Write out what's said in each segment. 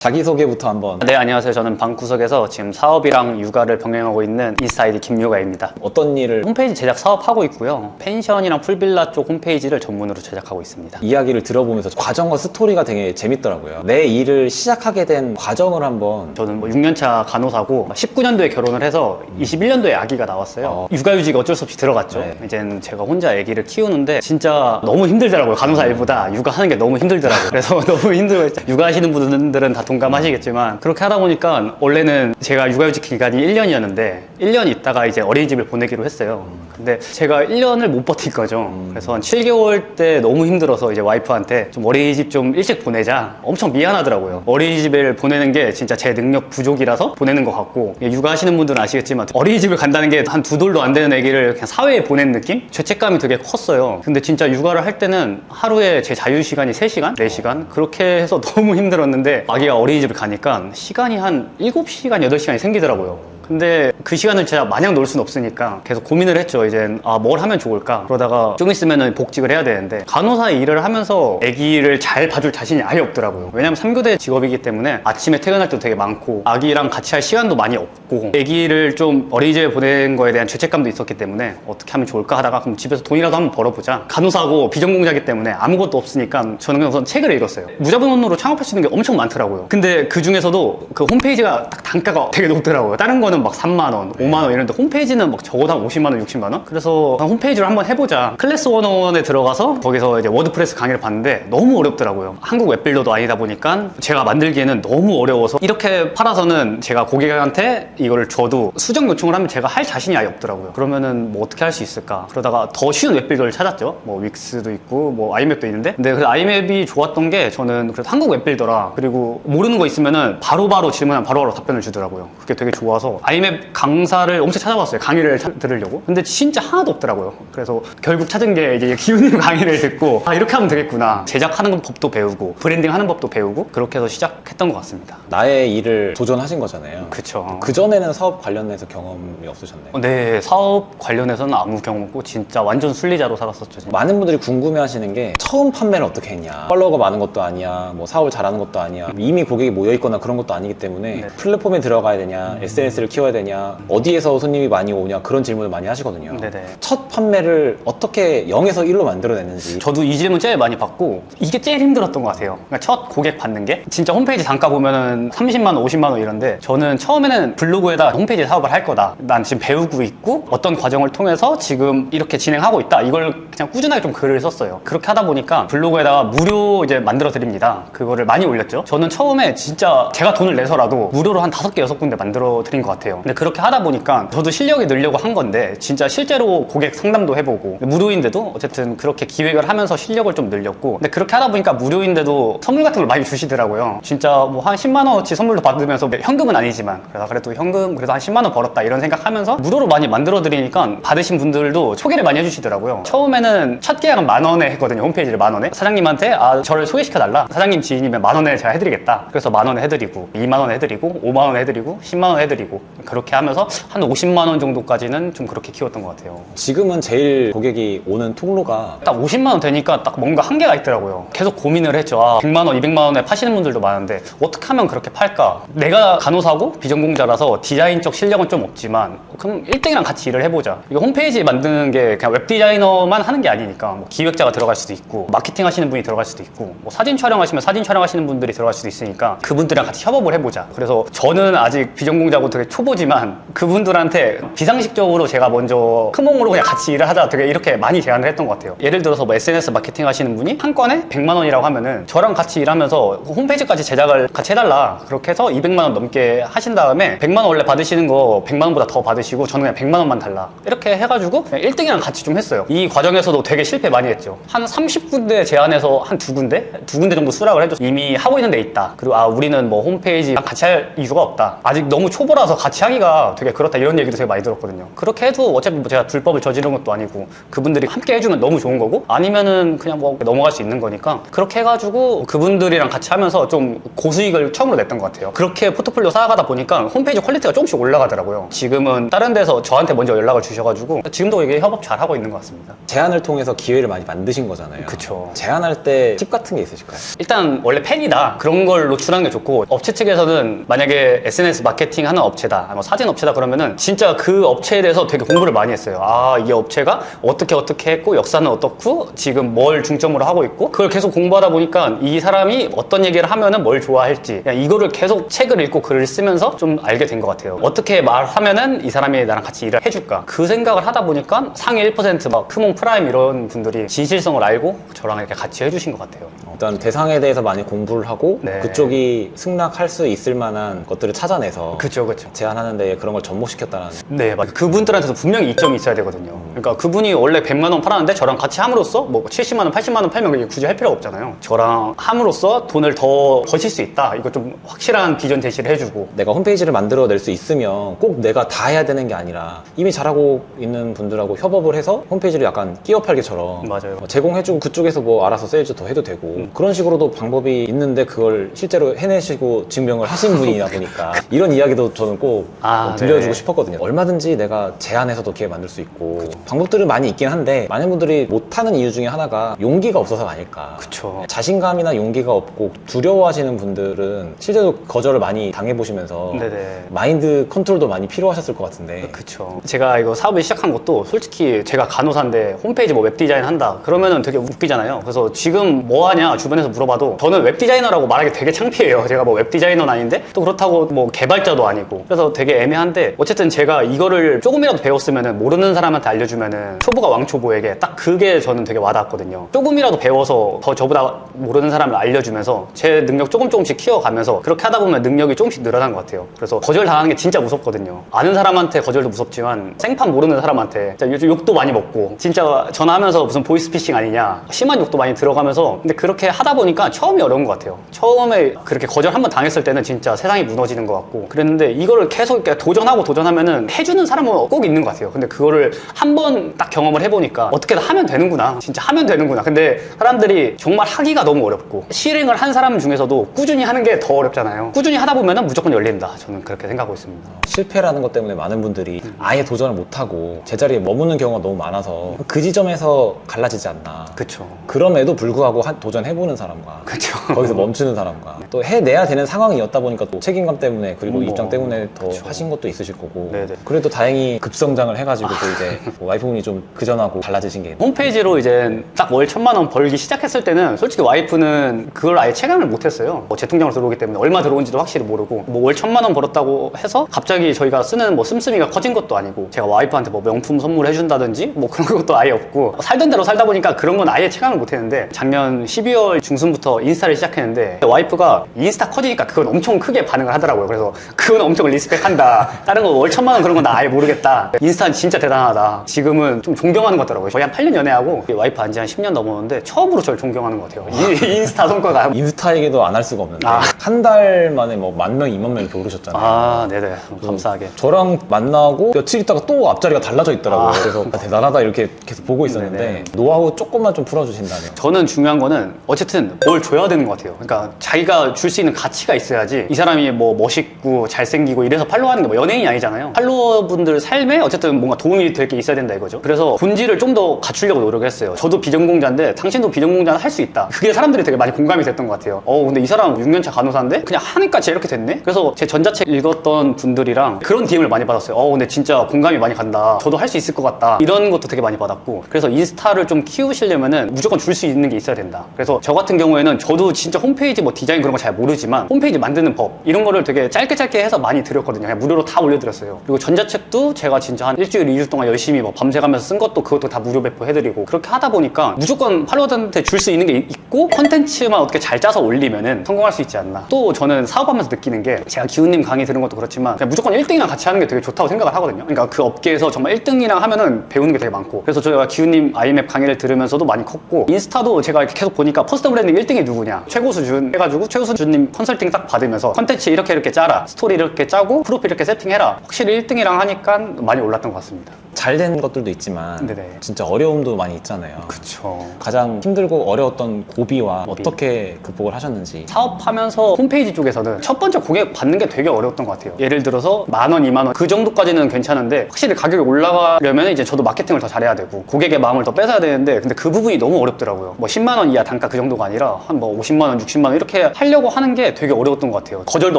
자기소개부터 한번. 네, 안녕하세요. 저는 방구석에서 지금 사업이랑 육아를 병행하고 있는 인스타이디 김유가입니다. 어떤 일을 홈페이지 제작 사업하고 있고요. 펜션이랑 풀빌라 쪽 홈페이지를 전문으로 제작하고 있습니다. 이야기를 들어보면서 과정과 스토리가 되게 재밌더라고요. 내 일을 시작하게 된 과정을 한번. 저는 6년차 간호사고 19년도에 결혼을 해서 21년도에 아기가 나왔어요. 육아휴직이 어쩔 수 없이 들어갔죠. 네. 이제는 제가 혼자 아기를 키우는데 진짜 너무 힘들더라고요. 간호사 일보다 육아하는 게 너무 힘들더라고요. 그래서 너무 힘들어요. 육아하시는 분들은 다 동감하시겠지만 그렇게 하다 보니까 원래는 제가 육아휴직 기간이 1년이었는데 1년 있다가 이제 어린이집을 보내기로 했어요. 근데 제가 1년을 못 버틸 거죠. 그래서 한 7개월 때 너무 힘들어서 이제 와이프한테 좀 어린이집 좀 일찍 보내자. 엄청 미안하더라고요. 어린이집을 보내는 게 진짜 제 능력 부족이라서 보내는 것 같고, 육아하시는 분들은 아시겠지만 어린이집을 간다는 게 한 2돌도 안 되는 아기를 그냥 사회에 보낸 느낌? 죄책감이 되게 컸어요. 근데 진짜 육아를 할 때는 하루에 제 자유시간이 3시간? 4시간? 그렇게 해서 너무 힘들었는데 아기가 어린이집을 가니까 시간이 한 7시간, 8시간이 생기더라고요. 근데 그 시간을 제가 마냥 놀 수는 없으니까 계속 고민을 했죠. 이젠 뭘 하면 좋을까? 그러다가 좀 있으면 복직을 해야 되는데 간호사 일을 하면서 아기를 잘 봐줄 자신이 아예 없더라고요. 왜냐면 3교대 직업이기 때문에 아침에 퇴근할 때도 되게 많고 아기랑 같이 할 시간도 많이 없고 아기를 좀 어린이집에 보낸 거에 대한 죄책감도 있었기 때문에 어떻게 하면 좋을까 하다가 그럼 집에서 돈이라도 한번 벌어보자. 간호사고 비전공자이기 때문에 아무것도 없으니까 저는 그냥 우선 책을 읽었어요. 무자본으로 창업할 수 있는 게 엄청 많더라고요. 근데 그 중에서도 그 홈페이지가 딱 단가가 되게 높더라고요. 다른 거는 막 3만원, 5만원 이런데 홈페이지는 막 적어도 한 50만원, 60만원? 그래서 홈페이지를 한번 해보자. 클래스 101에 들어가서 거기서 이제 워드프레스 강의를 봤는데 너무 어렵더라고요. 한국 웹빌더도 아니다 보니까 제가 만들기에는 너무 어려워서 이렇게 팔아서는 제가 고객한테 이거를 줘도 수정 요청을 하면 제가 할 자신이 아예 없더라고요. 그러면은 뭐 어떻게 할 수 있을까? 그러다가 더 쉬운 웹빌더를 찾았죠. 뭐 윅스도 있고 뭐 아이맵도 있는데, 근데 그 아이맵이 좋았던 게 저는 그래도 한국 웹빌더라, 그리고 모르는 거 있으면은 바로바로 질문하면 바로바로 답변을 주더라고요. 그게 되게 좋아서 아이맵 강사를 엄청 찾아봤어요. 강의를 들으려고. 근데 진짜 하나도 없더라고요. 그래서 결국 찾은 게 이제 기훈님 강의를 듣고 이렇게 하면 되겠구나. 제작하는 법도 배우고 브랜딩 하는 법도 배우고 그렇게 해서 시작했던 것 같습니다. 나의 일을 도전하신 거잖아요. 그쵸. 그전에는 사업 관련해서 경험이 없으셨나요? 네, 사업 관련해서는 아무 경험 없고 진짜 완전 순리자로 살았었죠. 진짜. 많은 분들이 궁금해 하시는 게 처음 판매를 어떻게 했냐, 팔로워가 많은 것도 아니야, 뭐 사업을 잘하는 것도 아니야, 이미 고객이 모여있거나 그런 것도 아니기 때문에 네. 플랫폼에 들어가야 되냐, SNS를 키워야 되냐, 어디에서 손님이 많이 오냐, 그런 질문을 많이 하시거든요. 네네. 첫 판매를 어떻게 0에서 1로 만들어냈는지. 저도 이 질문 제일 많이 받고 이게 제일 힘들었던 것 같아요. 그러니까 첫 고객 받는 게 진짜 홈페이지 단가 보면은 30만 원, 50만 원 이런데 저는 처음에는 블로그에다 홈페이지 사업을 할 거다. 난 지금 배우고 있고 어떤 과정을 통해서 지금 이렇게 진행하고 있다. 이걸 그냥 꾸준하게 좀 글을 썼어요. 그렇게 하다 보니까 블로그에다가 무료 이제 만들어 드립니다. 그거를 많이 올렸죠. 저는 처음에 진짜 제가 돈을 내서라도 무료로 한 5개, 6군데 만들어 드린 것 같아요. 근데 그렇게 하다 보니까 저도 실력이 늘려고 한 건데 진짜 실제로 고객 상담도 해보고 무료인데도 어쨌든 그렇게 기획을 하면서 실력을 좀 늘렸고, 근데 그렇게 하다 보니까 무료인데도 선물 같은 걸 많이 주시더라고요. 진짜 뭐 한 10만 원어치 선물도 받으면서 현금은 아니지만 그래도 현금 그래도 한 10만 원 벌었다 이런 생각하면서 무료로 많이 만들어 드리니까 받으신 분들도 소개를 많이 해주시더라고요. 처음에는 첫 계약은 10,000원에 했거든요. 홈페이지를 10,000원에. 사장님한테 저를 소개시켜 달라. 사장님 지인이면 10,000원에 제가 해드리겠다. 그래서 10,000원에 해드리고 2만원 해드리고 5만원 해드리고 10만원 해드리고 그렇게 하면서 한 50만 원 정도까지는 좀 그렇게 키웠던 것 같아요. 지금은 제일 고객이 오는 통로가 딱 50만 원 되니까 딱 뭔가 한계가 있더라고요. 계속 고민을 했죠. 100만 원, 200만 원에 파시는 분들도 많은데 어떻게 하면 그렇게 팔까? 내가 간호사고 비전공자라서 디자인적 실력은 좀 없지만 그럼 1등이랑 같이 일을 해보자. 이거 홈페이지 만드는 게 그냥 웹 디자이너만 하는 게 아니니까 뭐 기획자가 들어갈 수도 있고 마케팅 하시는 분이 들어갈 수도 있고 뭐 사진 촬영하시면 사진 촬영하시는 분들이 들어갈 수도 있으니까 그분들이랑 같이 협업을 해보자. 그래서 저는 아직 비전공자고 되게 초보지만 그분들한테 비상식적으로 제가 먼저 크몽으로 그냥 같이 일을 하자 되게 이렇게 많이 제안을 했던 것 같아요. 예를 들어서 뭐 SNS 마케팅 하시는 분이 한 건에 100만 원이라고 하면은 저랑 같이 일하면서 홈페이지까지 제작을 같이 해달라. 그렇게 해서 200만 원 넘게 하신 다음에 100만 원 원래 받으시는 거 100만 원보다 더 받으시고 저는 그냥 100만 원만 달라. 이렇게 해가지고 1등이랑 같이 좀 했어요. 이 과정에서도 되게 실패 많이 했죠. 한 30군데 제안해서 한 2군데? 2군데 정도 수락을 해줬어요. 이미 하고 있는 데 있다. 그리고 우리는 뭐 홈페이지 같이 할 이유가 없다. 아직 너무 초보라서 같이 같이 하기가 되게 그렇다 이런 얘기도 되게 많이 들었거든요. 그렇게 해도 어차피 뭐 제가 불법을 저지른 것도 아니고 그분들이 함께 해주면 너무 좋은 거고 아니면은 그냥 뭐 넘어갈 수 있는 거니까 그렇게 해가지고 그분들이랑 같이 하면서 좀 고수익을 처음으로 냈던 것 같아요. 그렇게 포트폴리오 쌓아가다 보니까 홈페이지 퀄리티가 조금씩 올라가더라고요. 지금은 다른 데서 저한테 먼저 연락을 주셔가지고 지금도 이게 협업 잘 하고 있는 것 같습니다. 제안을 통해서 기회를 많이 만드신 거잖아요. 그쵸. 제안할 때 팁 같은 게 있으실까요? 일단 원래 팬이다 그런 걸 노출하는 게 좋고 업체 측에서는 만약에 SNS 마케팅 하는 업체다 뭐 사진 업체다 그러면은 진짜 그 업체에 대해서 되게 공부를 많이 했어요. 아 이 업체가 어떻게 했고 역사는 어떻고 지금 뭘 중점으로 하고 있고 그걸 계속 공부하다 보니까 이 사람이 어떤 얘기를 하면은 뭘 좋아할지 그냥 이거를 계속 책을 읽고 글을 쓰면서 좀 알게 된 것 같아요. 어떻게 말하면은 이 사람이 나랑 같이 일을 해줄까 그 생각을 하다 보니까 상위 1%막 크몬 프라임 이런 분들이 진실성을 알고 저랑 이렇게 같이 해주신 것 같아요. 일단 대상에 대해서 많이 공부를 하고 네. 그쪽이 승낙할 수 있을 만한 것들을 찾아내서 그쵸. 제안하는데 그런 걸 접목시켰다는. 네, 맞아요. 그분들한테도 분명히 이점이 있어야 되거든요. 그러니까 그분이 원래 100만 원 팔았는데 저랑 같이 함으로써 뭐 70만 원, 80만 원 팔면 그게 굳이 할 필요가 없잖아요. 저랑 함으로써 돈을 더 버실 수 있다. 이거 좀 확실한 비전 제시를 해주고. 내가 홈페이지를 만들어낼 수 있으면 꼭 내가 다 해야 되는 게 아니라 이미 잘하고 있는 분들하고 협업을 해서 홈페이지를 약간 끼워 팔기처럼 맞아요. 제공해주고 그쪽에서 뭐 알아서 세일즈 더 해도 되고 그런 식으로도 방법이 있는데 그걸 실제로 해내시고 증명을 하신 분이다 보니까 이런 이야기도 저는 꼭 들려주고 네. 싶었거든요. 얼마든지 내가 제안해서도 기회 만들 수 있고 방법들은 많이 있긴 한데 많은 분들이 못하는 이유 중에 하나가 용기가 없어서가 아닐까. 그쵸. 자신감이나 용기가 없고 두려워하시는 분들은 실제로 거절을 많이 당해보시면서 네네. 마인드 컨트롤도 많이 필요하셨을 것 같은데. 그쵸. 제가 이거 사업을 시작한 것도 솔직히 제가 간호사인데 홈페이지 뭐 웹디자인 한다 그러면은 되게 웃기잖아요. 그래서 지금 뭐 하냐 주변에서 물어봐도 저는 웹디자이너라고 말하기 되게 창피해요. 제가 뭐 웹디자이너는 아닌데 또 그렇다고 뭐 개발자도 아니고 그래서 되게 애매한데 어쨌든 제가 이거를 조금이라도 배웠으면은 모르는 사람한테 알려주면은 초보가 왕초보에게 딱 그게 저는 되게 와닿았거든요. 조금이라도 배워서 더 저보다 모르는 사람을 알려주면서 제 능력 조금씩 키워가면서 그렇게 하다 보면 능력이 조금씩 늘어난 것 같아요. 그래서 거절 당하는 게 진짜 무섭거든요. 아는 사람한테 거절도 무섭지만 생판 모르는 사람한테 진짜 요즘 욕도 많이 먹고 진짜 전화하면서 무슨 보이스피싱 아니냐 심한 욕도 많이 들어가면서 근데 그렇게 하다 보니까 처음이 어려운 것 같아요. 처음에 그렇게 거절 한번 당했을 때는 진짜 세상이 무너지는 것 같고 그랬는데 이거를 계속 이렇게 도전하면은 해주는 사람은 꼭 있는 것 같아요. 근데 그거를 한 번 딱 경험을 해보니까 어떻게든 하면 되는구나. 진짜 하면 되는구나. 근데 사람들이 정말 하기가 너무 어렵고 실행을 한 사람 중에서도 꾸준히 하는 게 더 어렵잖아요. 꾸준히 하다 보면은 무조건 열린다. 저는 그렇게 생각하고 있습니다. 실패라는 것 때문에 많은 분들이 아예 도전을 못하고 제자리에 머무는 경우가 너무 많아서 그 지점에서 갈라지지 않나. 그쵸. 그럼에도 불구하고 도전해보는 사람과 그쵸. 거기서 멈추는 사람과 또 해내야 되는 상황이었다 보니까 또 책임감 때문에 그리고 뭐, 입장 때문에 더 그쵸. 하신 것도 있으실 거고 네네. 그래도 다행히 급성장을 해가지고 또 이제 뭐 와이프분이 좀 그전하고 달라지신 게 홈페이지로 이제 딱 월 1,000만 원 벌기 시작했을 때는 솔직히 와이프는 그걸 아예 체감을 못했어요. 뭐 재통장으로 들어오기 때문에 얼마 들어온지도 확실히 모르고 뭐 월 1,000만 원 벌었다고 해서 갑자기 저희가 쓰는 뭐 씀씀이가 커진 것도 아니고 제가 와이프한테 뭐 명품 선물해준다든지 뭐 그런 것도 아예 없고 살던 대로 살다 보니까 그런 건 아예 체감을 못했는데 작년 12월 중순부터 인스타를 시작했는데 와이프가 인스타 커지니까 그건 엄청 크게 반응을 하더라고요. 그래서 그건 엄청 리스펙한다. 다른 거 월 1,000만 원 그런 건 나 아예 모르겠다. 인스타는 진짜 대단하다. 지금은 좀 존경하는 것 같더라고요. 거의 한 8년 연애하고 와이프 안지 한 10년 넘었는데 처음으로 저를 존경하는 것 같아요. 인스타 성과가. 인스타 얘기도 안 할 수가 없는데 아. 한 달 만에 뭐 10,000명, 20,000명 이렇게 오르셨잖아요. 아, 네네. 감사하게. 저랑 만나고 며칠 있다가 또 앞자리가 달라져 있더라고요. 그래서 대단하다 이렇게 계속 보고 있었는데 네네. 노하우 조금만 좀 풀어주신다면. 저는 중요한 거는 어쨌든 뭘 줘야 되는 것 같아요. 그러니까 자기가 줄 수 있는 가치가 있어야지 이 사람이 뭐 멋있고 잘생기고 이래서 팔로우하는 게 뭐 연예인이 아니잖아요. 팔로워분들 삶에 어쨌든 뭔가 도움이 될 게 있어야 된다 이거죠. 그래서 본질을 좀 더 갖추려고 노력을 했어요. 저도 비전공자인데 당신도 비전공자는 할 수 있다. 그게 사람들이 되게 많이 공감이 됐던 것 같아요. 근데 이 사람 6년차 간호사인데 그냥 하니까 쟤 이렇게 됐네? 그래서 제 전자책 읽었던 분들이랑 그런 DM을 많이 받았어요. 근데 진짜 공감이 많이 간다. 저도 할 수 있을 것 같다. 이런 것도 되게 많이 받았고 그래서 인스타를 좀 키우시려면은 무조건 줄 수 있는 게 있어야 된다. 그래서 저 같은 경우에는 저도 진짜 홈페이지 뭐 디자인 그런 거 잘 모르지만 홈페이지 만드는 법 이런 거를 되게 짧게 해서 많이 드렸거든요. 그냥 무료로 다 올려드렸어요. 그리고 전자책도 제가 진짜 한 일주일, 2주 동안 열심히 뭐 밤새 가면서 쓴 것도 그것도 다 무료 배포해드리고 그렇게 하다 보니까 무조건 팔로워들한테 줄 수 있는 게 있고 컨텐츠만 어떻게 잘 짜서 올리면은 성공할 수 있지 않나. 또 저는 사업하면서 느끼는 게 제가 기훈님 강의 들은 것도 그렇지만 그냥 무조건 1등이랑 같이 하는 게 되게 좋다고 생각을 하거든요. 그러니까 그 업계에서 정말 1등이랑 하면은 배우는 게 되게 많고 그래서 저희가 기훈님 IMF 강의를 들으면서도 많이 컸고 인스타도 제가 이렇게 계속 보니까 퍼스널 브랜딩 1등이 누구냐 최고 수준 해가지고 최고 수준님 컨설팅 딱 받으면서 컨텐츠 이렇게 짜라 스토리 이렇게 짜고 프로필 이렇게 세팅해라 확실히 1등이랑 하니까 많이 올랐던 것 같습니다. 잘 된 것들도 있지만 네네. 진짜 어려움도 많이 있잖아요. 그쵸. 가장 힘들고 어려웠던 고비와 어떻게 극복을 하셨는지. 사업하면서 홈페이지 쪽에서는 첫 번째 고객 받는 게 되게 어려웠던 것 같아요. 예를 들어서 10,000원, 20,000원 그 정도까지는 괜찮은데 확실히 가격이 올라가려면 이제 저도 마케팅을 더 잘해야 되고 고객의 마음을 더 뺏어야 되는데 근데 그 부분이 너무 어렵더라고요. 뭐 10만 원 이하 단가 그 정도가 아니라 한 뭐 50만 원, 60만 원 이렇게 하려고 하는 게 되게 어려웠던 것 같아요. 거절도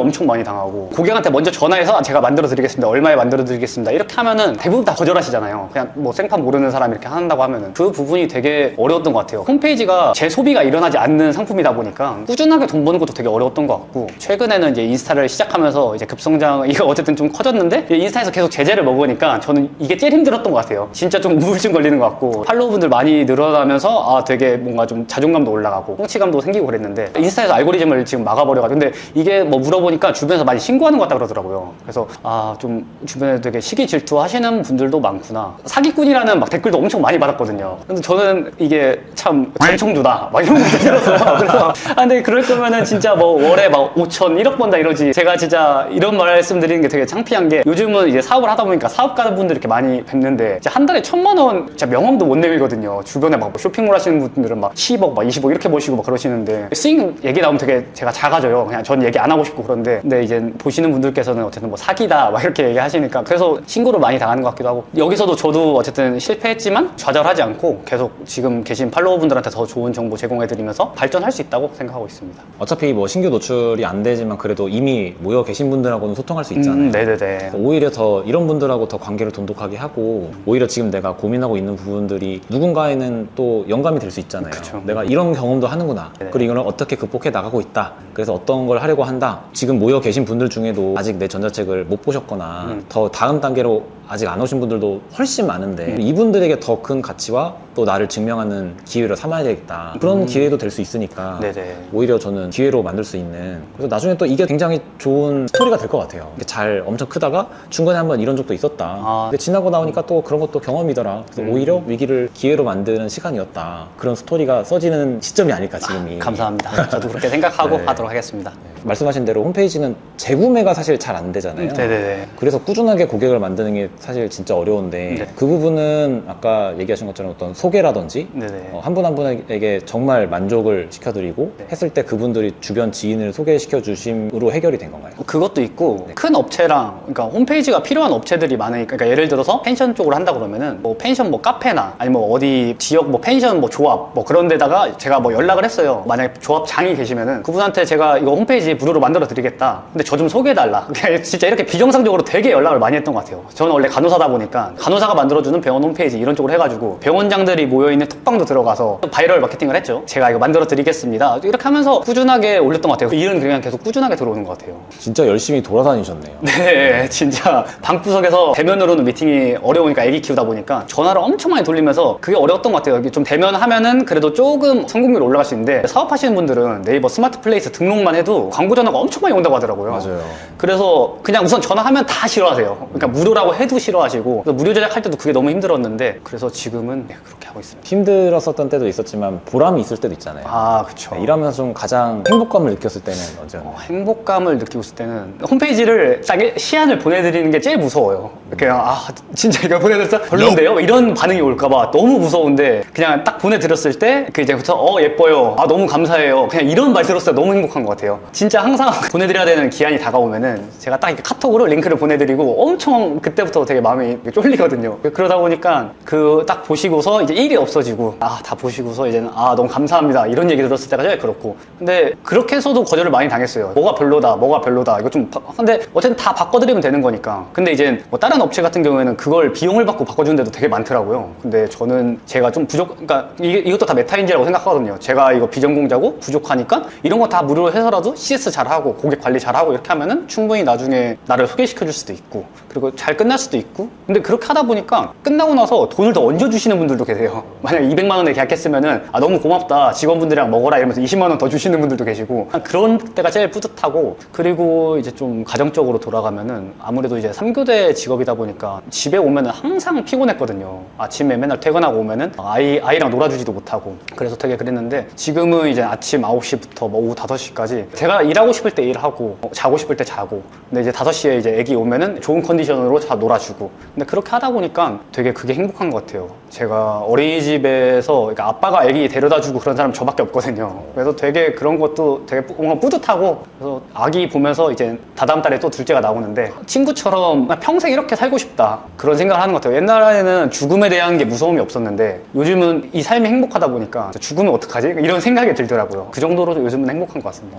엄청 많이 당하고 고객한테 먼저 전화해서 제가 만들어 드리겠습니다. 얼마에 만들어 드리겠습니다. 이렇게 하면은 대부분 다 거절하시잖아요. 그냥 뭐 생판 모르는 사람 이렇게 한다고 하면은 그 부분이 되게 어려웠던 것 같아요. 홈페이지가 재소비가 일어나지 않는 상품이다 보니까 꾸준하게 돈 버는 것도 되게 어려웠던 것 같고 최근에는 이제 인스타를 시작하면서 이제 급성장 이거 어쨌든 좀 커졌는데 인스타에서 계속 제재를 먹으니까 저는 이게 제일 힘들었던 것 같아요. 진짜 좀 우울증 걸리는 것 같고 팔로우분들 많이 늘어나면서 아 되게 뭔가 좀 자존감도 올라가고 성취감도 생기고 그랬는데 인스타에서 알고리즘을 지금 막아버려가지고 근데 이게 뭐 물어보니까 주변에서 많이 신고하는 것 같다 그러더라고요. 그래서 아 좀 주변에 되게 시기 질투하시는 분들도 많구나. 사기꾼이라는 막 댓글도 엄청 많이 받았거든요. 근데 저는 이게 참 관청주다 막 이런 것도 들었어요. 그래서 아 근데 그럴 거면은 진짜 뭐 월에 막 5천 1억 번다 이러지. 제가 진짜 이런 말씀 드리는 게 되게 창피한 게 요즘은 이제 사업을 하다 보니까 사업가분들 이렇게 많이 뵙는데 이제 한 달에 1,000만 원 진짜 명함도 못 내밀거든요. 주변에 막 쇼핑몰 하시는 분들은 막 10억 막 20억 이렇게 버시고 막 그러시는데 수익 얘기 나오면 되게 제가 작아져요. 그냥 전 얘기 안 하고 싶고 그런데 근데 이제 보시는 분들께서는 어쨌든 뭐 사기다 막 이렇게 얘기하시니까 그래서 신고를 많이 당하는 것 같기도 하고 여기서도 저도 어쨌든 실패했지만 좌절하지 않고 계속 지금 계신 팔로워분들한테 더 좋은 정보 제공해드리면서 발전할 수 있다고 생각하고 있습니다. 어차피 뭐 신규 노출이 안 되지만 그래도 이미 모여 계신 분들하고는 소통할 수 있잖아요. 네네네. 오히려 더 이런 분들하고 더 관계를 돈독하게 하고 오히려 지금 내가 고민하고 있는 부분들이 누군가에는 또 영감이 될 수 있잖아요. 그쵸. 내가 이런 경험도 하는구나. 네. 그리고 이걸 어떻게 극복해 나가고 있다. 그래서 어떤 걸 하려고 한다. 지금 모여 계신 분들 중에도 아직 내 전자책을 못 보셨거나 더 다음 단계로 아직 안 오신 분들도 훨씬 많은데 이분들에게 더 큰 가치와 또 나를 증명하는 기회를 삼아야 되겠다. 그런 기회도 될 수 있으니까 네네. 오히려 저는 기회로 만들 수 있는 그래서 나중에 또 이게 굉장히 좋은 스토리가 될 것 같아요. 이게 잘 엄청 크다가 중간에 한번 이런 적도 있었다. 근데 지나고 나오니까 또 그런 것도 경험이더라. 그래서 오히려 위기를 기회로 만드는 시간이었다. 그런 스토리가 써지는 시점이 아닐까 지금이. 감사합니다. 저도 그렇게 생각하고 네. 하도록 하겠습니다. 말씀하신 대로 홈페이지는 재구매가 사실 잘 안 되잖아요. 네네네. 그래서 꾸준하게 고객을 만드는 게 사실 진짜 어려운데 네. 그 부분은 아까 얘기하신 것처럼 어떤 소개라든지 네네. 한 분 한 분에게 정말 만족을 시켜드리고 네. 했을 때 그분들이 주변 지인을 소개시켜 주심으로 해결이 된 건가요? 그것도 있고 큰 업체랑 그러니까 홈페이지가 필요한 업체들이 많으니까 그러니까 예를 들어서 펜션 쪽으로 한다 그러면은 뭐 펜션 뭐 카페나 아니면 뭐 어디 지역 뭐 펜션 뭐 조합 뭐 그런 데다가 제가 뭐 연락을 했어요. 만약에 조합장이 계시면은 그분한테 제가 이거 홈페이지 무료로 만들어 드리겠다. 근데 저 좀 소개해달라. 그냥 진짜 이렇게 비정상적으로 되게 연락을 많이 했던 것 같아요. 저는 원래 간호사다 보니까 간호사가 만들어주는 병원 홈페이지 이런 쪽으로 해가지고 병원장들이 모여있는 톡방도 들어가서 바이럴 마케팅을 했죠. 제가 이거 만들어 드리겠습니다. 이렇게 하면서 꾸준하게 올렸던 것 같아요. 그 일은 그냥 계속 꾸준하게 들어오는 것 같아요. 진짜 열심히 돌아다니셨네요. 네, 진짜 방구석에서 대면으로는 미팅이 어려우니까 애기 키우다 보니까 전화를 엄청 많이 돌리면서 그게 어려웠던 것 같아요. 이게 좀 대면 하면은 그래도 조금 성공률이 올라갈 수 있는데 사업하시는 분들은 네이버 스마트 플레이스 등록만 해도 광고 전화가 엄청 많이 온다고 하더라고요. 맞아요. 그래서 그냥 우선 전화하면 다 싫어하세요. 그러니까 무료라고 해도 싫어하시고 그래서 무료 제작할 때도 그게 너무 힘들었는데 그래서 지금은 네, 그렇게 하고 있습니다. 힘들었었던 때도 있었지만 보람이 있을 때도 있잖아요. 아, 그쵸. 네, 일하면서 좀 가장 행복감을 느꼈을 때는 언제였나요? 행복감을 느끼고 있을 때는 홈페이지를 딱 시안을 보내드리는 게 제일 무서워요. 그냥 아 진짜 이거 보내드렸어? 별론데요? 이런 반응이 올까봐 너무 무서운데 그냥 딱 보내드렸을 때 그 이제부터 예뻐요. 아 너무 감사해요. 그냥 이런 말 들었을 때 너무 행복한 것 같아요. 진짜 항상 보내드려야 되는 기한이 다가오면은 제가 딱 이렇게 카톡으로 링크를 보내드리고 엄청 그때부터 되게 마음이 쫄리거든요. 그러다 보니까 그 딱 보시고서 이제 일이 없어지고 다 보시고서 이제는 너무 감사합니다 이런 얘기 들었을 때가 제일 그렇고 근데 그렇게 해서도 거절을 많이 당했어요. 뭐가 별로다 이거 좀 근데 어쨌든 다 바꿔드리면 되는 거니까 근데 이제 뭐 다른 업체 같은 경우에는 그걸 비용을 받고 바꿔주는 데도 되게 많더라고요. 근데 저는 제가 좀 그러니까 이것도 다 메타인지라고 생각하거든요. 제가 이거 비전공자고 부족하니까 이런 거 다 무료로 돈으로 해서라도 CS 잘하고 고객 관리 잘하고 이렇게 하면은 충분히 나중에 나를 소개시켜 줄 수도 있고 그리고 잘 끝날 수도 있고 근데 그렇게 하다 보니까 끝나고 나서 돈을 더 얹어주시는 분들도 계세요. 만약 200만 원에 계약했으면은 아 너무 고맙다 직원분들이랑 먹어라 이러면서 20만 원 더 주시는 분들도 계시고 그런 때가 제일 뿌듯하고 그리고 이제 좀 가정적으로 돌아가면은 아무래도 이제 3교대 직업이다 보니까 집에 오면은 항상 피곤했거든요. 아침에 맨날 퇴근하고 오면은 아이랑 놀아주지도 못하고 그래서 되게 그랬는데 지금은 이제 아침 9시부터 뭐 오후 5시까지 제가 일하고 싶을 때 일하고 자고 싶을 때 자고 근데 이제 5시에 이제 애기 오면은 좋은 컨디션으로 다 놀아주고 근데 그렇게 하다 보니까 되게 그게 행복한 것 같아요. 제가 어린이집에서 그러니까 아빠가 애기 데려다주고 그런 사람 저밖에 없거든요. 그래서 되게 그런 것도 되게 뭔가 뿌듯하고 그래서 아기 보면서 이제 다다음 달에 또 둘째가 나오는데 친구처럼 평생 이렇게 살고 싶다 그런 생각을 하는 것 같아요. 옛날에는 죽음에 대한 게 무서움이 없었는데 요즘은 이 삶이 행복하다 보니까 죽으면 어떡하지? 이런 생각이 들더라고요. 그 정도로 요즘은 행복한 것 같습니다.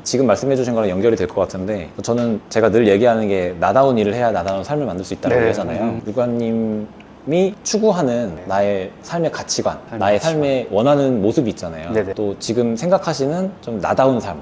지금 말씀해 주신 거랑 연결이 될 것 같은데 저는 제가 늘 얘기하는 게 나다운 일을 해야 나다운 삶을 만들 수 있다고 하잖아요. 유관님이 추구하는 나의 삶의 가치관, 나의 삶의 원하는 모습이 있잖아요. 네네. 또 지금 생각하시는 좀 나다운 삶,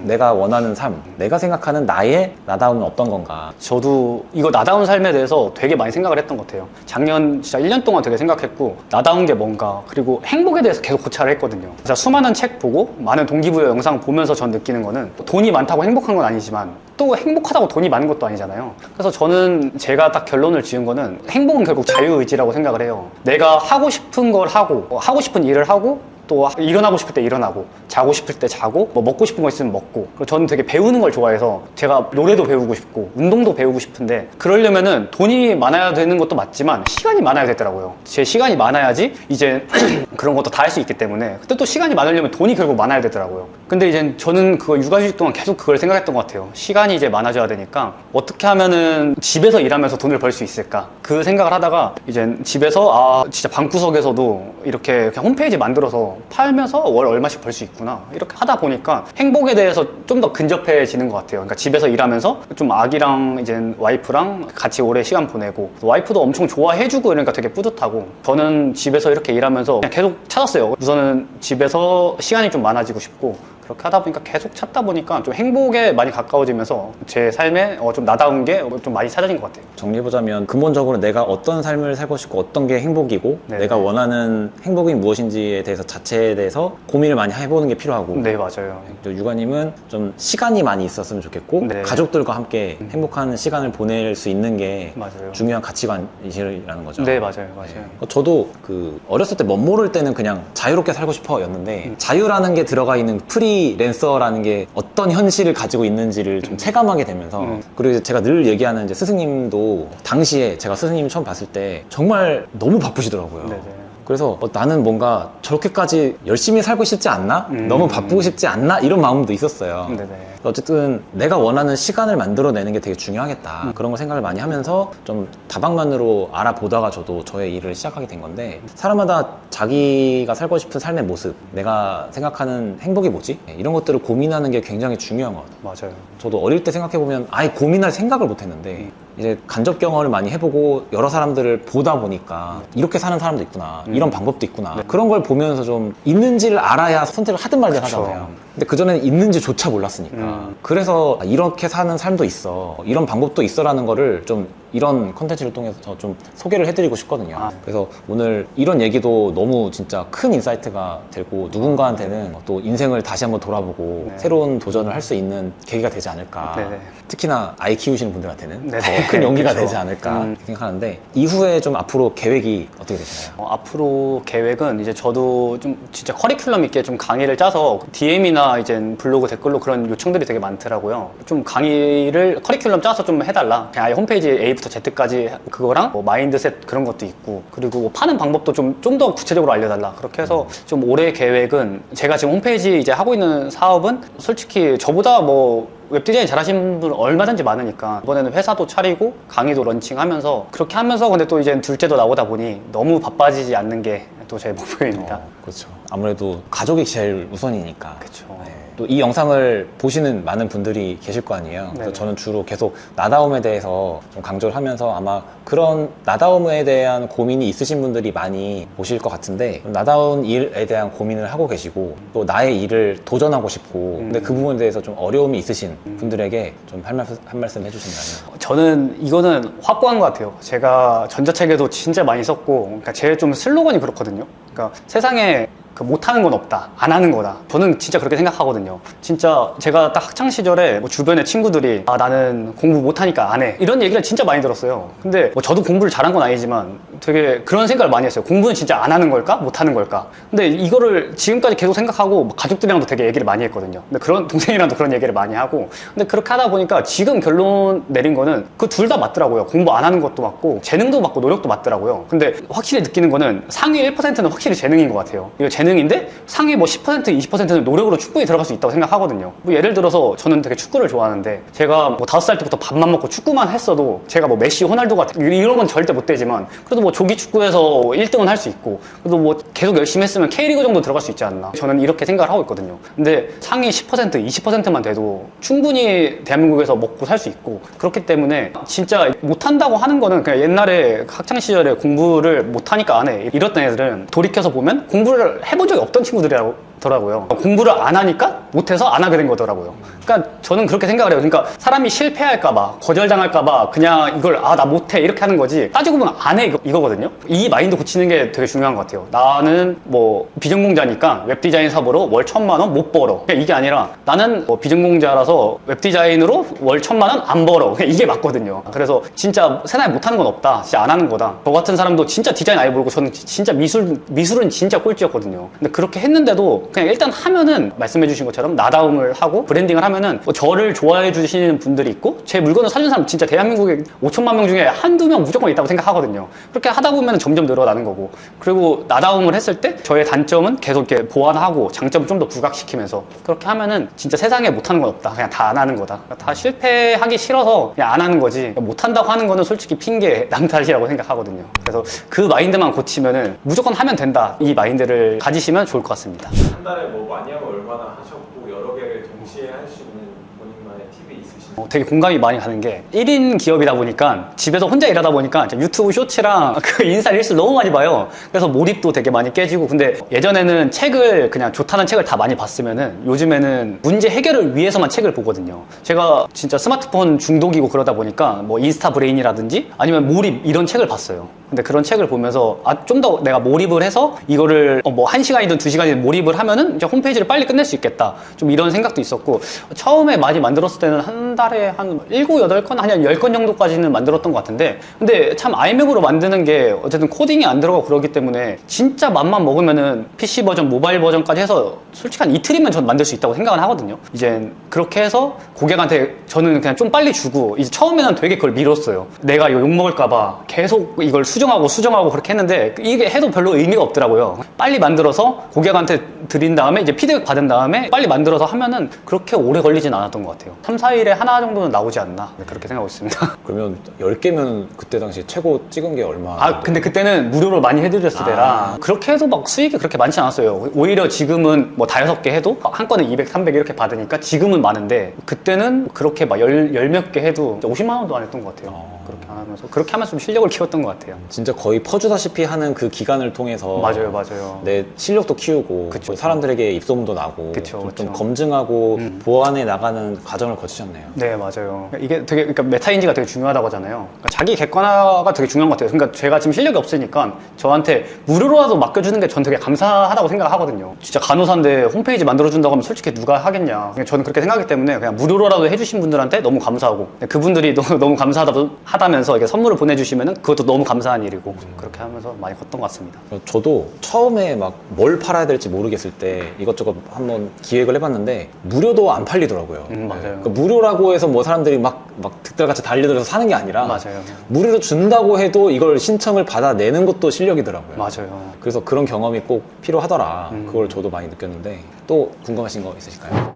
내가 원하는 삶, 내가 생각하는 나의 나다움은 어떤 건가. 저도 이거 나다운 삶에 대해서 되게 많이 생각을 했던 것 같아요. 작년 진짜 1년 동안 되게 생각했고 나다운 게 뭔가 그리고 행복에 대해서 계속 고찰을 했거든요. 진짜 수많은 책 보고 많은 동기부여 영상 보면서 전 느끼는 거는 돈이 많다고 행복한 건 아니지만 또 행복하다고 돈이 많은 것도 아니잖아요. 그래서 저는 제가 딱 결론을 지은 거는 행복은 결국 자유의지라고 생각을 해요. 내가 하고 싶은 걸 하고 하고 싶은 일을 하고 또 일어나고 싶을 때 일어나고 자고 싶을 때 자고 뭐 먹고 싶은 거 있으면 먹고 그리고 저는 되게 배우는 걸 좋아해서 제가 노래도 배우고 싶고 운동도 배우고 싶은데 그러려면은 돈이 많아야 되는 것도 맞지만 시간이 많아야 되더라고요. 제 시간이 많아야지 이제 그런 것도 다 할 수 있기 때문에 근데 또 시간이 많으려면 돈이 결국 많아야 되더라고요. 근데 이제 저는 그거 육아휴직 동안 계속 그걸 생각했던 것 같아요. 시간이 이제 많아져야 되니까 어떻게 하면은 집에서 일하면서 돈을 벌 수 있을까 그 생각을 하다가 이제 집에서 진짜 방구석에서도 이렇게 그냥 홈페이지 만들어서 팔면서 월 얼마씩 벌 수 있구나 이렇게 하다 보니까 행복에 대해서 좀 더 근접해지는 것 같아요. 그러니까 집에서 일하면서 좀 아기랑 이제 와이프랑 같이 오래 시간 보내고 와이프도 엄청 좋아해주고 이러니까 되게 뿌듯하고 저는 집에서 이렇게 일하면서 그냥 계속 찾았어요. 우선은 집에서 시간이 좀 많아지고 싶고 그렇게 하다 보니까 계속 찾다 보니까 좀 행복에 많이 가까워지면서 제 삶에 좀 나다운 게 좀 많이 찾아진 것 같아요. 정리해보자면 근본적으로 내가 어떤 삶을 살고 싶고 어떤 게 행복이고 네네. 내가 원하는 행복이 무엇인지에 대해서 자체에 대해서 고민을 많이 해보는 게 필요하고 네, 맞아요. 유관님은 좀 시간이 많이 있었으면 좋겠고 네. 가족들과 함께 행복한 시간을 보낼 수 있는 게 맞아요. 중요한 가치관이라는 거죠. 네, 맞아요. 맞아요. 저도 어렸을 때 멋모를 때는 그냥 자유롭게 살고 싶어 였는데 자유라는 게 들어가 있는 프리랜서라는 게 어떤 현실을 가지고 있는지를 좀 체감하게 되면서 그리고 이제 제가 늘 얘기하는 이제 스승님도 당시에 제가 스승님 처음 봤을 때 정말 너무 바쁘시더라고요. 네네. 그래서 나는 뭔가 저렇게까지 열심히 살고 싶지 않나? 너무 바쁘고 싶지 않나? 이런 마음도 있었어요. 네네. 어쨌든 내가 원하는 시간을 만들어내는 게 되게 중요하겠다. 그런 거 생각을 많이 하면서 좀 다방면으로 알아보다가 저도 저의 일을 시작하게 된 건데 사람마다 자기가 살고 싶은 삶의 모습, 내가 생각하는 행복이 뭐지? 이런 것들을 고민하는 게 굉장히 중요한 것 같아요. 맞아요. 저도 어릴 때 생각해보면 아예 고민할 생각을 못 했는데 이제 간접 경험을 많이 해보고 여러 사람들을 보다 보니까 이렇게 사는 사람도 있구나 이런 방법도 있구나 그런 걸 보면서 좀 있는지를 알아야 선택을 하든 말든 그쵸. 하잖아요. 근데 그전에는 있는지조차 몰랐으니까 그래서 이렇게 사는 삶도 있어 이런 방법도 있어라는 거를 좀 이런 컨텐츠를 통해서 좀 소개를 해드리고 싶거든요. 그래서 오늘 이런 얘기도 너무 진짜 큰 인사이트가 되고 누군가한테는 또 인생을 다시 한번 돌아보고 새로운 도전을 할 수 있는 계기가 되지 않을까. 네네. 특히나 아이 키우시는 분들한테는 네네. 더 큰 용기가 그쵸. 되지 않을까 생각하는데 이후에 좀 앞으로 계획이 어떻게 되시나요? 앞으로 계획은 이제 저도 좀 진짜 커리큘럼 있게 좀 강의를 짜서 DM이나 이제 블로그 댓글로 그런 요청들이 되게 많더라고요. 좀 강의를 커리큘럼 짜서 좀 해달라. 그냥 아예 홈페이지 A부터 Z까지 그거랑 뭐 마인드셋 그런 것도 있고 그리고 뭐 파는 방법도 좀 더 구체적으로 알려달라. 그렇게 해서 좀 올해 계획은 제가 지금 홈페이지 이제 하고 있는 사업은 솔직히 저보다 뭐 웹디자인 잘하시는 분 얼마든지 많으니까 이번에는 회사도 차리고 강의도 런칭하면서 그렇게 하면서 근데 또 이제 둘째도 나오다 보니 너무 바빠지지 않는 게 또 제 목표입니다. 그렇죠. 아무래도 가족이 제일 우선이니까. 그렇죠. 네. 또 이 영상을 보시는 많은 분들이 계실 거 아니에요. 그래서 네네. 저는 주로 계속 나다움에 대해서 좀 강조를 하면서 아마 그런 나다움에 대한 고민이 있으신 분들이 많이 보실 것 같은데, 나다운 일에 대한 고민을 하고 계시고 또 나의 일을 도전하고 싶고 근데 그 부분에 대해서 좀 어려움이 있으신 분들에게 좀 한 말씀 해주신다면. 저는 이거는 확고한 것 같아요. 제가 전자책에도 진짜 많이 썼고, 그러니까 제 좀 슬로건이 그렇거든요. 그러니까 세상에 못하는 건 없다, 안 하는 거다. 저는 진짜 그렇게 생각하거든요. 진짜 제가 딱 학창 시절에 뭐 주변에 친구들이 나는 공부 못하니까 안 해, 이런 얘기를 진짜 많이 들었어요. 근데 뭐 저도 공부를 잘한 건 아니지만 되게 그런 생각을 많이 했어요. 공부는 진짜 안 하는 걸까? 못하는 걸까? 근데 이거를 지금까지 계속 생각하고 뭐 가족들이랑도 되게 얘기를 많이 했거든요. 근데 그런 동생이랑도 그런 얘기를 많이 하고, 근데 그렇게 하다 보니까 지금 결론 내린 거는 그 둘 다 맞더라고요. 공부 안 하는 것도 맞고 재능도 맞고 노력도 맞더라고요. 근데 확실히 느끼는 거는 상위 1%는 확실히 재능인 것 같아요. 이거 재능인데 상위 뭐 10%, 20%는 노력으로 충분히 들어갈 수 있다고 생각하거든요. 뭐 예를 들어서 저는 되게 축구를 좋아하는데, 제가 뭐 5살 때부터 밥만 먹고 축구만 했어도 제가 뭐 메시, 호날두 같은 이런 건 절대 못 되지만 그래도 뭐 조기 축구에서 1등은 할 수 있고, 그래도 뭐 계속 열심히 했으면 K리그 정도 들어갈 수 있지 않나, 저는 이렇게 생각을 하고 있거든요. 근데 상위 10%, 20%만 돼도 충분히 대한민국에서 먹고 살 수 있고, 그렇기 때문에 진짜 못한다고 하는 거는 그냥 옛날에 학창시절에 공부를 못하니까 안 해 이랬던 애들은 돌이켜서 보면 공부를 해본 적이 없던 친구들이더라고요. 공부를 안 하니까 못해서 안 하게 된 거더라고요. 그러니까 저는 그렇게 생각을 해요. 그러니까 사람이 실패할까봐, 거절당할까봐 그냥 이걸 나 못해 이렇게 하는 거지, 따지고 보면 안 해 이거거든요. 이 마인드 고치는 게 되게 중요한 것 같아요. 나는 뭐 비전공자니까 웹디자인 사업으로 월 1,000만 원 못 벌어, 그냥 이게 아니라 나는 뭐 비전공자라서 웹디자인으로 월 1,000만 원 안 벌어, 그냥 이게 맞거든요. 그래서 진짜 세상에 못하는 건 없다, 진짜 안 하는 거다. 저 같은 사람도 진짜 디자인 아예 모르고, 저는 진짜 미술은 진짜 꼴찌였거든요. 근데 그렇게 했는데도 그냥 일단 하면은 말씀해 주신 것처럼 나다움을 하고 브랜딩을 하면은 뭐 저를 좋아해 주시는 분들이 있고, 제 물건을 사는 사람 진짜 대한민국에 5천만 명 중에 한두 명 무조건 있다고 생각하거든요. 그렇게 하다 보면 점점 늘어나는 거고, 그리고 나다움을 했을 때 저의 단점은 계속 이렇게 보완하고 장점을 좀 더 부각시키면서 그렇게 하면은 진짜 세상에 못하는 건 없다, 그냥 다 안 하는 거다, 다 실패하기 싫어서 그냥 안 하는 거지, 못한다고 하는 거는 솔직히 핑계, 남 탓이라고 생각하거든요. 그래서 그 마인드만 고치면은 무조건 하면 된다, 이 마인드를 가지시면 좋을 것 같습니다. 한 달에 뭐 많이 하면 얼마나 하셨고, 여러 개를 동시에 할 수 있는 본인만의 팁이 있으신가요? 되게 공감이 많이 가는 게, 1인 기업이다 보니까 집에서 혼자 일하다 보니까 유튜브 쇼츠랑 그 인스타 릴스를 너무 많이 봐요. 그래서 몰입도 되게 많이 깨지고, 근데 예전에는 책을 그냥 좋다는 책을 다 많이 봤으면은 요즘에는 문제 해결을 위해서만 책을 보거든요. 제가 진짜 스마트폰 중독이고 그러다 보니까 뭐 인스타 브레인이라든지 아니면 몰입 이런 책을 봤어요. 근데 그런 책을 보면서 좀 더 내가 몰입을 해서 이거를 뭐 1시간이든 2시간이든 몰입을 하면은 이제 홈페이지를 빨리 끝낼 수 있겠다, 좀 이런 생각도 있었고, 처음에 많이 만들었을 때는 한 달에 한 7, 8건, 한 10건 정도까지는 만들었던 것 같은데, 근데 참 아이맥으로 만드는 게 어쨌든 코딩이 안 들어가고 그러기 때문에 진짜 맘만 먹으면은 PC 버전, 모바일 버전까지 해서 솔직히 한 이틀이면 전 만들 수 있다고 생각을 하거든요. 이제 그렇게 해서 고객한테 저는 그냥 좀 빨리 주고, 이제 처음에는 되게 그걸 미뤘어요. 내가 이거 욕먹을까봐 계속 이걸 수정하고 그렇게 했는데 이게 해도 별로 의미가 없더라고요. 빨리 만들어서 고객한테 드린 다음에 이제 피드백 받은 다음에 빨리 만들어서 하면은 그렇게 오래 걸리진 않았던 것 같아요. 3, 4일에 하나 정도는 나오지 않나, 그렇게 생각하고 있습니다. 그러면 10개면 그때 당시 최고 찍은 게 얼마? 근데 그때는 무료로 많이 해드렸을 때라 그렇게 해도 막 수익이 그렇게 많지 않았어요. 오히려 지금은 뭐 다 6개 해도 한 건에 200, 300 이렇게 받으니까 지금은 많은데, 그때는 그렇게 막 열 몇 개 해도 50만 원도 안 했던 것 같아요. 그렇게 하면서 좀 실력을 키웠던 것 같아요. 진짜 거의 퍼주다시피 하는 그 기간을 통해서 맞아요. 내 실력도 키우고 그쵸. 사람들에게 입소문도 나고 그쵸. 좀 검증하고 보완해 나가는 과정을 거치셨네요. 네, 맞아요. 이게 되게, 그러니까 메타인지가 되게 중요하다고 하잖아요. 그러니까 자기 객관화가 되게 중요한 것 같아요. 그러니까 제가 지금 실력이 없으니까 저한테 무료로라도 맡겨주는 게 전 되게 감사하다고 생각하거든요. 진짜 간호사인데 홈페이지 만들어준다고 하면 솔직히 누가 하겠냐. 저는 그렇게 생각하기 때문에 그냥 무료로라도 해주신 분들한테 너무 감사하고, 그분들이 너무 감사하다면서 이렇게 선물을 보내주시면은 그것도 너무 감사한 일이고, 그렇게 하면서 많이 컸던 것 같습니다. 저도 처음에 막 뭘 팔아야 될지 모르겠을 때 이것저것 한번 기획을 해봤는데 무료도 안 팔리더라고요. 맞아요. 그러니까 무료라고 해서 뭐 사람들이 막 득달같이 달려들어서 사는 게 아니라 맞아요. 무료로 준다고 해도 이걸 신청을 받아내는 것도 실력이더라고요. 맞아요. 그래서 그런 경험이 꼭 필요하더라. 그걸 저도 많이 느꼈는데, 또 궁금하신 거 있으실까요?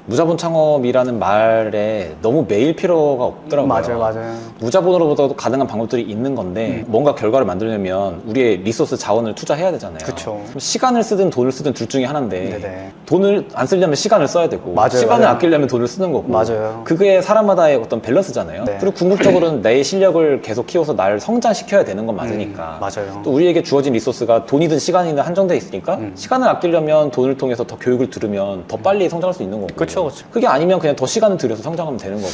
무자본 창업이라는 말에 너무 매일 필요가 없더라고요. 맞아요. 무자본으로도 가능한 방법들이 있는 건데 뭔가 결과를 만들려면 우리의 리소스 자원을 투자해야 되잖아요. 그쵸. 그럼 시간을 쓰든 돈을 쓰든 둘 중에 하나인데 네네. 돈을 안 쓰려면 시간을 써야 되고 맞아요, 시간을 맞아요. 아끼려면 돈을 쓰는 거고 맞아요. 그게 사람마다의 어떤 밸런스잖아요. 네. 그리고 궁극적으로는 내 실력을 계속 키워서 나를 성장시켜야 되는 건 맞으니까 맞아요. 또 우리에게 주어진 리소스가 돈이든 시간이든 한정돼 있으니까 시간을 아끼려면 돈을 통해서 더 교육을 들으면 더 빨리 성장할 수 있는 거고 그쵸. 그게 아니면 그냥 더 시간을 들여서 성장하면 되는 거고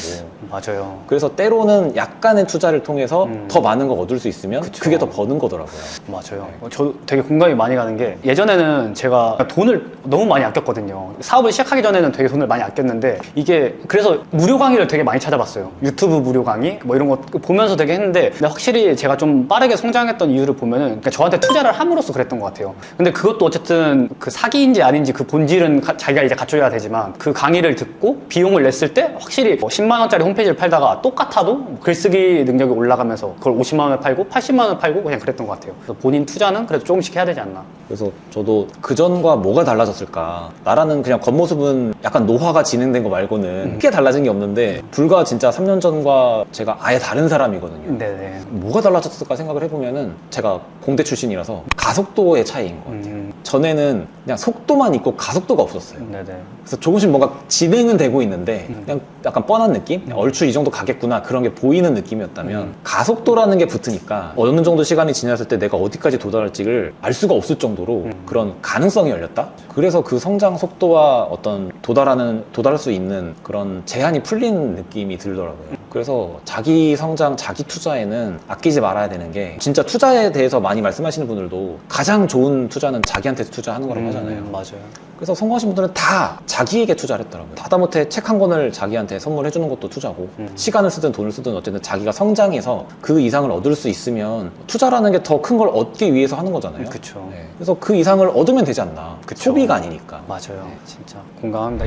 맞아요. 그래서 때로는 약간의 투자를 통해서 더 많은 걸 얻을 수 있으면 그쵸. 그게 더 버는 거더라고요. 맞아요. 저도 되게 공감이 많이 가는 게 예전에는 제가 돈을 너무 많이 아꼈거든요. 사업을 시작하기 전에는 되게 돈을 많이 아꼈는데 이게 그래서 무료 강의를 되게 많이 찾아봤어요. 유튜브 무료 강의 뭐 이런 거 보면서 되게 했는데 근데 확실히 제가 좀 빠르게 성장했던 이유를 보면은 그러니까 저한테 투자를 함으로써 그랬던 것 같아요. 근데 그것도 어쨌든 그 사기인지 아닌지 그 본질은 자기가 이제 갖춰야 되지만 그 강의를 듣고 비용을 냈을 때 확실히 10만 원짜리 홈페이지를 팔다가 똑같아도 글쓰기 능력이 올라가면서 그걸 50만 원에 팔고 80만 원에 팔고 그냥 그랬던 것 같아요. 그래서 본인 투자는 그래도 조금씩 해야 되지 않나. 그래서 저도 그전과 뭐가 달라졌을까 나라는 그냥 겉모습은 약간 노화가 진행된 거 말고는 크게 달라진 게 없는데 불과 진짜 3년 전과 제가 아예 다른 사람이거든요. 네네. 뭐가 달라졌을까 생각을 해보면은 제가 공대 출신이라서 가속도의 차이인 것 같아요. 전에는 그냥 속도만 있고 가속도가 없었어요. 네네. 그래서 조금씩 뭔가 진행은 되고 있는데 그냥 약간 뻔한 느낌? 그냥 얼추 이 정도 가겠구나 그런 게 보이는 느낌이었다면 가속도라는 게 붙으니까 어느 정도 시간이 지났을 때 내가 어디까지 도달할지를 알 수가 없을 정도로 그런 가능성이 열렸다? 그래서 그 성장 속도와 어떤 도달할 수 있는 그런 제한이 풀린 느낌이 들더라고요. 그래서 자기 성장, 자기 투자에는 아끼지 말아야 되는 게 진짜 투자에 대해서 많이 말씀하시는 분들도 가장 좋은 투자는 자기한테 투자하는 거라고 하잖아요. 맞아요. 그래서 성공하신 분들은 다 자기에게 투자를 했더라고요. 하다못해 책 한 권을 자기한테 선물해 주는 것도 투자고 시간을 쓰든 돈을 쓰든 어쨌든 자기가 성장해서 그 이상을 얻을 수 있으면 투자라는 게 더 큰 걸 얻기 위해서 하는 거잖아요. 그쵸. 네. 그래서 그 이상을 얻으면 되지 않나. 그쵸. 소비가 아니니까. 맞아요. 진짜 공감합니다.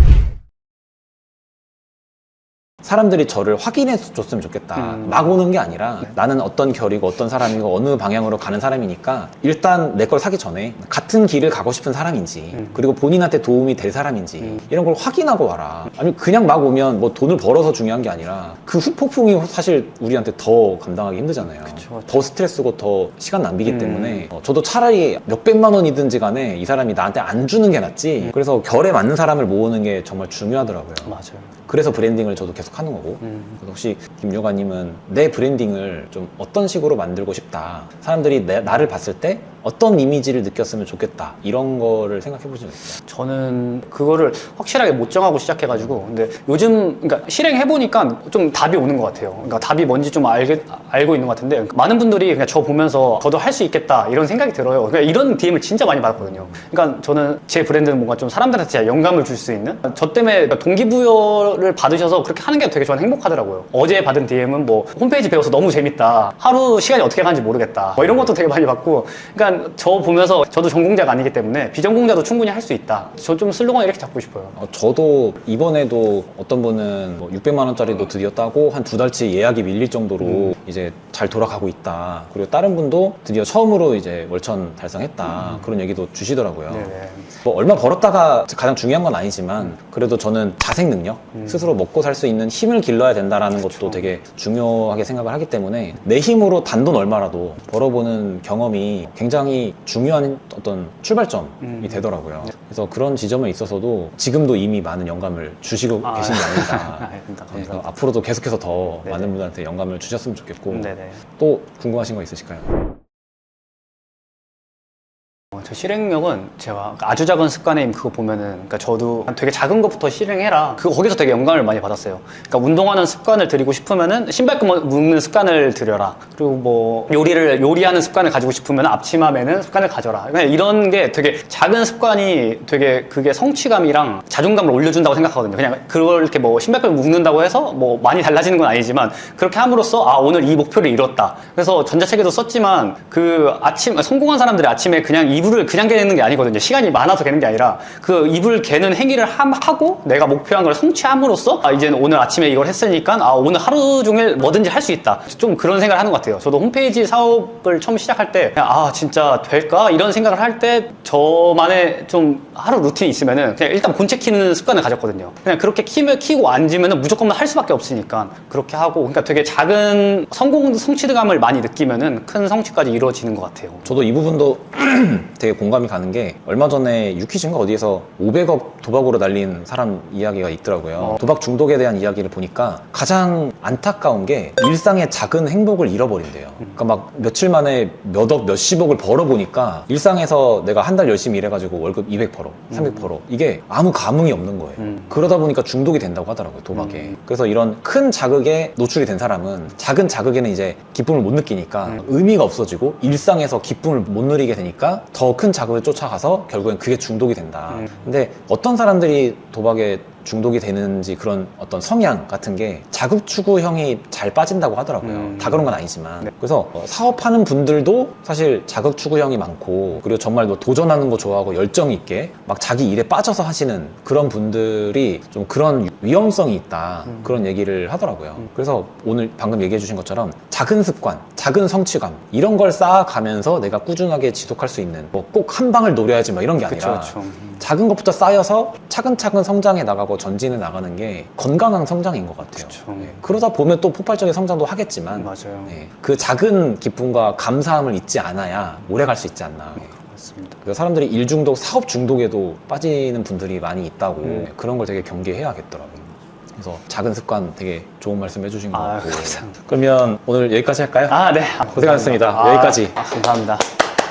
사람들이 저를 확인해 줬으면 좋겠다. 막 오는 게 아니라 나는 어떤 결이고 어떤 사람이고 어느 방향으로 가는 사람이니까 일단 내 걸 사기 전에 같은 길을 가고 싶은 사람인지 그리고 본인한테 도움이 될 사람인지 이런 걸 확인하고 와라. 아니 그냥 막 오면 뭐 돈을 벌어서 중요한 게 아니라 그 후폭풍이 사실 우리한테 더 감당하기 힘들잖아요. 그쵸. 더 스트레스고 더 시간 낭비기 때문에 저도 차라리 몇백만 원이든지 간에 이 사람이 나한테 안 주는 게 낫지. 그래서 결에 맞는 사람을 모으는 게 정말 중요하더라고요. 맞아요. 그래서 브랜딩을 저도 계속 하는 거고 그래서 혹시 김요가님은 내 브랜딩을 좀 어떤 식으로 만들고 싶다 사람들이 나를 봤을 때 어떤 이미지를 느꼈으면 좋겠다 이런 거를 생각해 보신 적 있어요? 저는 그거를 확실하게 못 정하고 시작해가지고 근데 요즘 그러니까 실행해보니까 좀 답이 오는 것 같아요. 그러니까 답이 뭔지 좀 알고 있는 것 같은데 많은 분들이 그냥 저 보면서 저도 할 수 있겠다 이런 생각이 들어요. 그러니까 이런 DM을 진짜 많이 받았거든요. 그러니까 저는 제 브랜드는 뭔가 좀 사람들한테 진짜 영감을 줄 수 있는 저 때문에 동기부여를 받으셔서 그렇게 하는 게 되게 저는 행복하더라고요. 어제 받은 DM은 뭐 홈페이지 배워서 너무 재밌다. 하루 시간이 어떻게 가는지 모르겠다. 뭐 이런 것도 되게 많이 받고 그러니까 저 보면서 저도 전공자가 아니기 때문에 비전공자도 충분히 할 수 있다. 저 좀 슬로건 이렇게 잡고 싶어요. 저도 이번에도 어떤 분은 뭐 600만 원짜리도 드디어 따고 한 2달치 예약이 밀릴 정도로 이제 잘 돌아가고 있다. 그리고 다른 분도 드디어 처음으로 이제 월천 달성했다. 그런 얘기도 주시더라고요. 네네. 뭐 얼마 벌었다가 가장 중요한 건 아니지만 그래도 저는 자생 능력, 스스로 먹고 살 수 있는 힘을 길러야 된다라는 것도 되게 중요하게 생각을 하기 때문에 내 힘으로 단돈 얼마라도 벌어보는 경험이 굉장히 중요한 어떤 출발점이 되더라고요. 그래서 그런 지점에 있어서도 지금도 이미 많은 영감을 주시고 계신 게 아닌가. 알겠습니다. 네, 그래서 감사합니다. 앞으로도 계속해서 더 네네. 많은 분들한테 영감을 주셨으면 좋겠고 네네. 또 궁금하신 거 있으실까요? 저 실행력은 제가 아주 작은 습관의 힘 그거 보면은 그러니까 저도 되게 작은 것부터 실행해라 거기서 되게 영감을 많이 받았어요. 그러니까 운동하는 습관을 들이고 싶으면은 신발 묶는 습관을 들여라. 그리고 뭐 요리하는 습관을 가지고 싶으면 앞치마 매는 습관을 가져라. 그냥 이런 게 되게 작은 습관이 되게 그게 성취감이랑 자존감을 올려준다고 생각하거든요. 그냥 그걸 이렇게 뭐 신발끈 묶는다고 해서 뭐 많이 달라지는 건 아니지만 그렇게 함으로써 아 오늘 이 목표를 이뤘다. 그래서 전자책에도 썼지만 그 성공한 사람들이 아침에 그냥 이불을 그냥 개는 게 아니거든요. 시간이 많아서 개는 게 아니라 그 이불 개는 행위를 하고 내가 목표한 걸 성취함으로써 아, 이제는 오늘 아침에 이걸 했으니까 아, 오늘 하루 종일 뭐든지 할 수 있다. 좀 그런 생각을 하는 것 같아요. 저도 홈페이지 사업을 처음 시작할 때 아, 진짜 될까? 이런 생각을 할 때 저만의 좀 하루 루틴이 있으면은 그냥 일단 본체 키는 습관을 가졌거든요. 그냥 그렇게 키고 앉으면은 무조건 할 수밖에 없으니까 그렇게 하고, 그러니까 되게 작은 성취감을 많이 느끼면은 큰 성취까지 이루어지는 것 같아요. 저도 이 부분도 되게 공감이 가는 게, 얼마 전에 유퀴즈인가 어디에서 500억 도박으로 날린 사람 이야기가 있더라고요. 도박 중독에 대한 이야기를 보니까 가장 안타까운 게 일상의 작은 행복을 잃어버린대요. 그러니까 막 며칠 만에 몇 억, 몇십억을 벌어보니까 일상에서 내가 한 달 열심히 일해가지고 월급 200 벌어, 300 벌어. 이게 아무 감흥이 없는 거예요. 그러다 보니까 중독이 된다고 하더라고요, 도박에. 그래서 이런 큰 자극에 노출이 된 사람은 작은 자극에는 이제 기쁨을 못 느끼니까 의미가 없어지고 일상에서 기쁨을 못 누리게 되니까 더 큰 자극을 쫓아가서 결국엔 그게 중독이 된다. 근데 어떤 사람들이 도박에 중독이 되는지, 그런 어떤 성향 같은 게 자극 추구형이 잘 빠진다고 하더라고요. 다 그런 건 아니지만. 그래서 사업하는 분들도 사실 자극 추구형이 많고, 그리고 정말 뭐 도전하는 거 좋아하고 열정 있게 막 자기 일에 빠져서 하시는 그런 분들이 좀 그런 위험성이 있다, 그런 얘기를 하더라고요. 그래서 오늘 방금 얘기해 주신 것처럼 작은 습관, 작은 성취감, 이런 걸 쌓아가면서 내가 꾸준하게 지속할 수 있는, 뭐 꼭 한 방을 노려야지 막 이런 게 아니라 그쵸. 작은 것부터 쌓여서 차근차근 성장해 나가고 전진해 나가는 게 건강한 성장인 것 같아요. 그쵸. 그러다 보면 또 폭발적인 성장도 하겠지만, 맞아요. 그 작은 기쁨과 감사함을 잊지 않아야 오래 갈 수 있지 않나. 맞습니다. 그래서 사람들이 일 중독, 사업 중독에도 빠지는 분들이 많이 있다고, 그런 걸 되게 경계해야겠더라고요. 그래서 작은 습관 되게 좋은 말씀 해주신 것 같고. 감사합니다. 그러면 오늘 여기까지 할까요? 네. 고생하셨습니다. 감사합니다. 여기까지. 감사합니다.